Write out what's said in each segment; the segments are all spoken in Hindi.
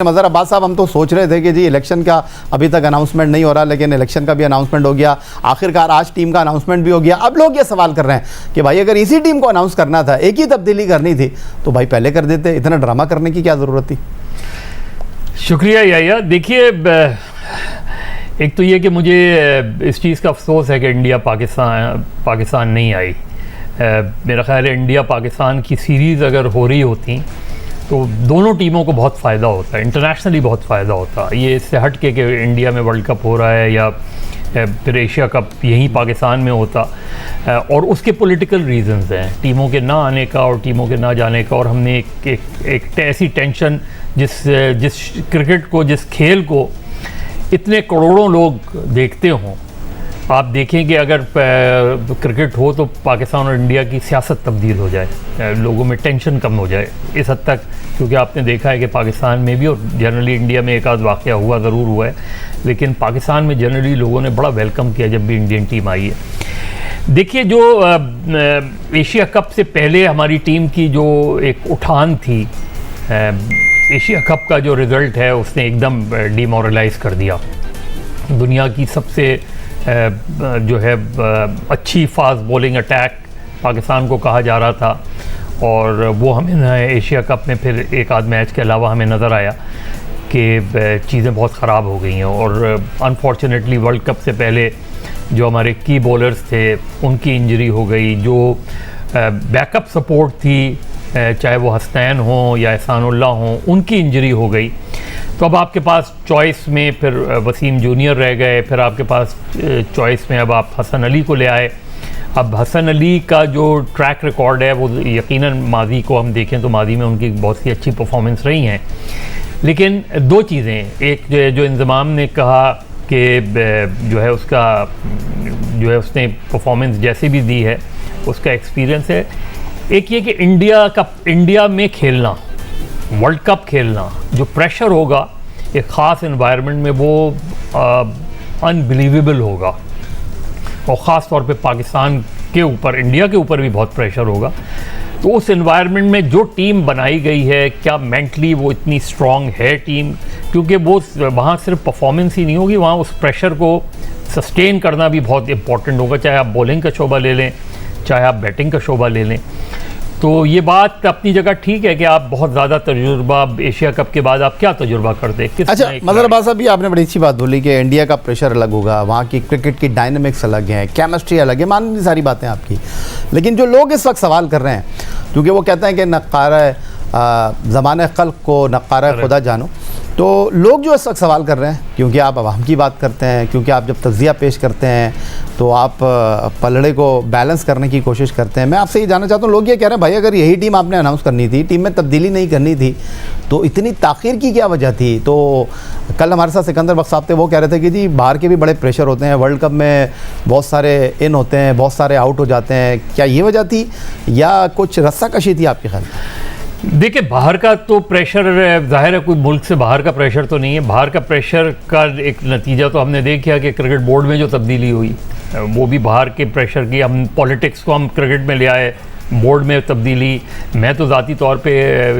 मज़हर अब्बास साहब, हम तो सोच रहे थे कि जी इलेक्शन का अभी तक अनाउंसमेंट नहीं हो रहा, लेकिन इलेक्शन का भी अनाउंसमेंट हो गया। आखिरकार आज टीम का अनाउंसमेंट भी हो गया। अब लोग ये सवाल कर रहे हैं कि भाई अगर इसी टीम को अनाउंस करना था, एक ही तब्दीली करनी थी, तो भाई पहले कर देते, इतना ड्रामा करने की क्या ज़रूरत थी। शुक्रिया याया। देखिए, एक तो ये कि मुझे इस चीज़ का अफसोस है कि इंडिया पाकिस्तान नहीं आई। मेरा ख्याल है इंडिया पाकिस्तान की सीरीज़ अगर हो रही होती तो दोनों टीमों को बहुत फ़ायदा होता, इंटरनेशनली बहुत फ़ायदा होता। ये इससे हट के कि इंडिया में वर्ल्ड कप हो रहा है या फिर एशिया कप यहीं पाकिस्तान में होता, और उसके पॉलिटिकल रीजंस हैं टीमों के ना आने का और टीमों के ना जाने का। और हमने एक ऐसी टेंशन जिस क्रिकेट को, जिस खेल को इतने करोड़ों लोग देखते हों, आप देखें कि अगर क्रिकेट हो तो पाकिस्तान और इंडिया की सियासत तब्दील हो जाए, लोगों में टेंशन कम हो जाए इस हद तक। क्योंकि आपने देखा है कि पाकिस्तान में भी और जनरली इंडिया में एक आध वाक़या हुआ ज़रूर हुआ है, लेकिन पाकिस्तान में जनरली लोगों ने बड़ा वेलकम किया जब भी इंडियन टीम आई है। देखिए, जो एशिया कप से पहले हमारी टीम की जो एक उठान थी, एशिया कप का जो रिज़ल्ट है उसने एकदम डिमोरलाइज़ कर दिया। दुनिया की सबसे जो है अच्छी फास्ट बॉलिंग अटैक पाकिस्तान को कहा जा रहा था, और वो हमें एशिया कप में फिर एक आध मैच के अलावा हमें नज़र आया कि चीज़ें बहुत ख़राब हो गई हैं। और अनफॉर्चुनेटली वर्ल्ड कप से पहले जो हमारे की बॉलर्स थे उनकी इंजरी हो गई, जो बैकअप सपोर्ट थी चाहे वो हसनैन हो या एहसानुल्ला हो, उनकी इंजरी हो गई। तो अब आपके पास चॉइस में फिर वसीम जूनियर रह गए, फिर आपके पास चॉइस में अब आप हसन अली को ले आए। अब हसन अली का जो ट्रैक रिकॉर्ड है वो यकीनन माजी को हम देखें तो माजी में उनकी बहुत सी अच्छी परफॉर्मेंस रही हैं, लेकिन दो चीज़ें, एक जो इंज़माम ने कहा कि जो है उसका जो है उसने परफॉर्मेंस जैसे भी दी है उसका एक्सपीरियंस है। एक ये कि इंडिया में खेलना, वर्ल्ड कप खेलना, जो प्रेशर होगा एक ख़ास एनवायरनमेंट में, वो अनबिलीवेबल होगा। और ख़ास तौर पे पाकिस्तान के ऊपर, इंडिया के ऊपर भी बहुत प्रेशर होगा। तो उस एनवायरनमेंट में जो टीम बनाई गई है, क्या मेंटली वो इतनी स्ट्रॉन्ग है टीम? क्योंकि वो वहाँ सिर्फ परफॉर्मेंस ही नहीं होगी, वहाँ उस प्रेशर को सस्टेन करना भी बहुत इंपॉर्टेंट होगा। चाहे आप बॉलिंग का शोबा ले लें, चाहे आप बैटिंग का शोबा ले लें। तो ये बात अपनी जगह ठीक है कि आप बहुत ज़्यादा तजुर्बा, एशिया कप के बाद आप क्या तजुर्बा करते हैं? अच्छा, मज़हर अब्बास साहब, भी आपने बड़ी अच्छी बात बोली कि इंडिया का प्रेशर अलग होगा, वहाँ की क्रिकेट की डायनामिक्स अलग है, केमिस्ट्री अलग है, मान ली सारी बातें आपकी। लेकिन जो लोग इस वक्त सवाल कर रहे हैं, क्योंकि वो कहते हैं कि नक्कारा ज़माने खल्क़ को नक्कारा खुदा जानो, तो लोग जो इस वक्त सवाल कर रहे हैं, क्योंकि आप अवाम की बात करते हैं, क्योंकि आप जब तज़िया पेश करते हैं तो आप पलड़े को बैलेंस करने की कोशिश करते हैं। मैं आपसे ये जानना चाहता हूँ, लोग ये कह रहे हैं भाई अगर यही टीम आपने अनाउंस करनी थी, टीम में तब्दीली नहीं करनी थी, तो इतनी ताख़ीर की क्या वजह थी? तो कल हमारे साथ सिकंदर बख्श साहब थे, वो कह रहे थे कि जी बाहर के भी बड़े प्रेशर होते हैं, वर्ल्ड कप में बहुत सारे इन होते हैं, बहुत सारे आउट हो जाते हैं, क्या ये वजह थी या कुछ रस्साकशी थी आपके ख्याल? देखिए, बाहर का तो प्रेशर ज़ाहिर है, कोई मुल्क से बाहर का प्रेशर तो नहीं है। बाहर का प्रेशर का एक नतीजा तो हमने देखा कि क्रिकेट बोर्ड में जो तब्दीली हुई वो भी बाहर के प्रेशर की। हम पॉलिटिक्स को हम क्रिकेट में ले आए, बोर्ड में तब्दीली। मैं तो ज़ाती तौर पे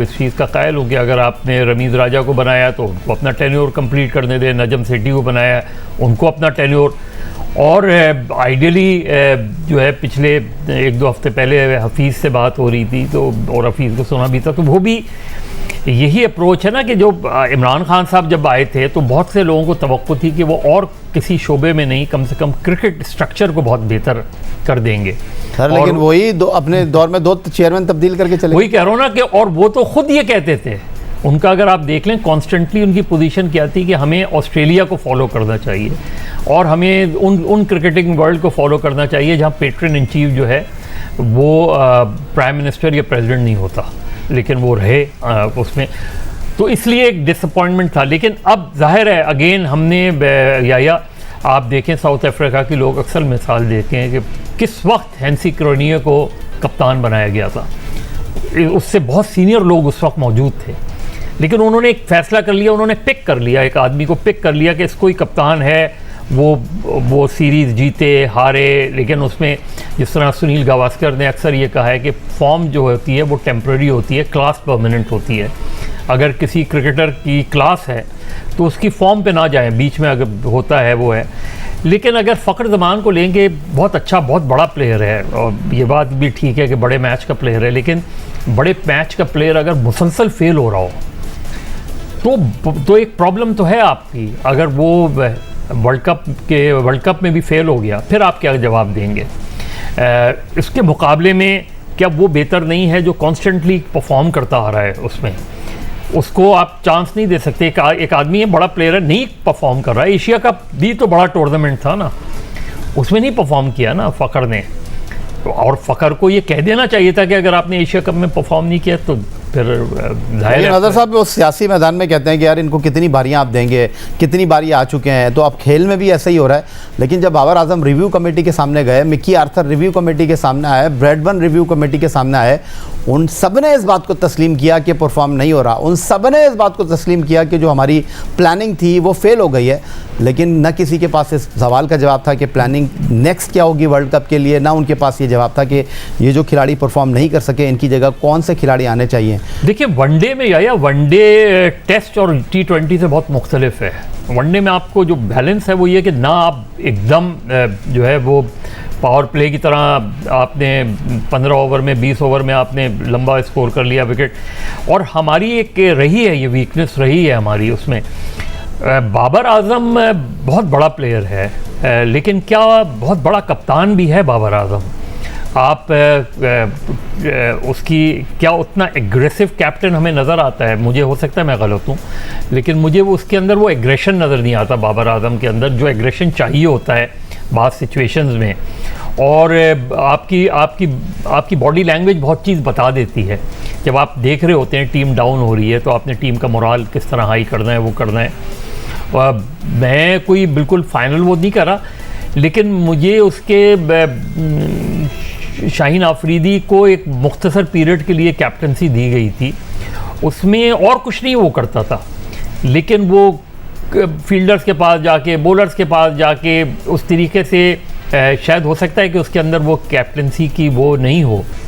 इस चीज़ का कायल हूँ कि अगर आपने रमीज़ राजा को बनाया तो उनको अपना टेन्योर कंप्लीट करने दें, नजम सेठी को बनाया उनको अपना टेन्योर। और आइडियली जो है पिछले एक दो हफ्ते पहले हफीज़ से बात हो रही थी, तो और हफीज़ को सुना भी था, तो वो भी यही अप्रोच है ना कि जो इमरान खान साहब जब आए थे तो बहुत से लोगों को तवक्को थी कि वो और किसी शोबे में नहीं, कम से कम क्रिकेट स्ट्रक्चर को बहुत बेहतर कर देंगे। सर लेकिन वही अपने दौर में 2 चेयरमैन तब्दील करके चले, वही कह रहा हूँ ना कि, और वो तो खुद ये कहते थे, उनका अगर आप देख लें कॉन्स्टेंटली उनकी पोजीशन क्या थी कि हमें ऑस्ट्रेलिया को फॉलो करना चाहिए और हमें उन क्रिकेटिंग वर्ल्ड को फॉलो करना चाहिए जहां पेट्रन इन चीफ जो है वो प्राइम मिनिस्टर या प्रेसिडेंट नहीं होता, लेकिन वो रहे उसमें। तो इसलिए एक डिसअपॉइंटमेंट था। लेकिन अब जाहिर है अगेन हमने या आप देखें साउथ अफ्रीका की लोग अक्सर मिसाल देते हैं कि किस वक्त हैंसी क्रोनिया को कप्तान बनाया गया था, उससे बहुत सीनियर लोग उस वक्त मौजूद थे, लेकिन उन्होंने एक फ़ैसला कर लिया, उन्होंने पिक कर लिया, एक आदमी को पिक कर लिया कि इसको ही कप्तान है वो सीरीज़ जीते हारे, लेकिन उसमें जिस तरह सुनील गावस्कर ने अक्सर ये कहा है कि फॉर्म जो होती है वो टेम्प्रेरी होती है, क्लास परमानेंट होती है। अगर किसी क्रिकेटर की क्लास है तो उसकी फॉर्म पे ना जाएं, बीच में अगर होता है वो है। लेकिन अगर फ़खर ज़मान को लेंगे, बहुत अच्छा बहुत बड़ा प्लेयर है, और ये बात भी ठीक है कि बड़े मैच का प्लेयर है, लेकिन बड़े मैच का प्लेयर अगर मुसलसल फेल हो रहा हो तो एक प्रॉब्लम तो है आपकी। अगर वो वर्ल्ड कप में भी फेल हो गया, फिर आप क्या जवाब देंगे? इसके मुकाबले में क्या वो बेहतर नहीं है जो कॉन्स्टेंटली परफॉर्म करता आ रहा है? उसमें उसको आप चांस नहीं दे सकते। एक आदमी है, बड़ा प्लेयर है, नहीं परफॉर्म कर रहा है। एशिया कप भी तो बड़ा टूर्नामेंट था ना, उसमें नहीं परफॉर्म किया ना फ़खर ने। और फ़खर को ये कह देना चाहिए था कि अगर आपने एशिया कप में परफॉर्म नहीं किया तो फिर नज़र साहब वो सियासी मैदान में कहते हैं कि यार इनको कितनी बारियां आप देंगे, कितनी बारी आ चुके हैं। तो अब खेल में भी ऐसा ही हो रहा है। लेकिन जब बाबर आजम रिव्यू कमेटी के सामने गए, मिकी आर्थर रिव्यू कमेटी के सामने आए, ब्रैडबर्न रिव्यू कमेटी के सामने आए, उन सब ने इस बात को तस्लीम किया कि परफॉर्म नहीं हो रहा। उन सब ने इस बात को तस्लीम किया कि जो हमारी प्लानिंग थी वो फेल हो गई है। लेकिन न किसी के पास इस सवाल का जवाब था कि प्लानिंग नेक्स्ट क्या होगी वर्ल्ड कप के लिए, ना उनके पास ये जवाब था कि ये जो खिलाड़ी परफॉर्म नहीं कर सके इनकी जगह कौन से खिलाड़ी आने चाहिए। देखिए, वनडे में या वनडे टेस्ट और T20 से बहुत मुख्तलिफ है। वनडे में आपको जो बैलेंस है वो ये कि ना आप एकदम जो है वो पावर प्ले की तरह आपने 15 ओवर में 20 ओवर में आपने लंबा स्कोर कर लिया विकेट। और हमारी एक रही है, ये वीकनेस रही है हमारी उसमें। बाबर आजम बहुत बड़ा प्लेयर है, लेकिन क्या बहुत बड़ा कप्तान भी है बाबर आजम? आप उसकी क्या उतना एग्रेसिव कैप्टन हमें नज़र आता है? मुझे हो सकता है मैं गलत हूँ, लेकिन मुझे वो उसके अंदर वो एग्रेशन नज़र नहीं आता बाबर आजम के अंदर, जो एग्रेशन चाहिए होता है बात सिचुएशंस में। और आपकी बॉडी लैंग्वेज बहुत चीज़ बता देती है। जब आप देख रहे होते हैं टीम डाउन हो रही है तो आपने टीम का मोराल किस तरह हाई करना है वो करना है। मैं कोई बिल्कुल फाइनल वो नहीं करा, लेकिन मुझे उसके शाहीन आफरीदी को एक मुख्तसर पीरियड के लिए कैप्टनसी दी गई थी, उसमें और कुछ नहीं वो करता था, लेकिन वो फील्डर्स के पास जाके बॉलर्स के पास जाके उस तरीके से शायद हो सकता है कि उसके अंदर वो कैप्टनसी की वो नहीं हो,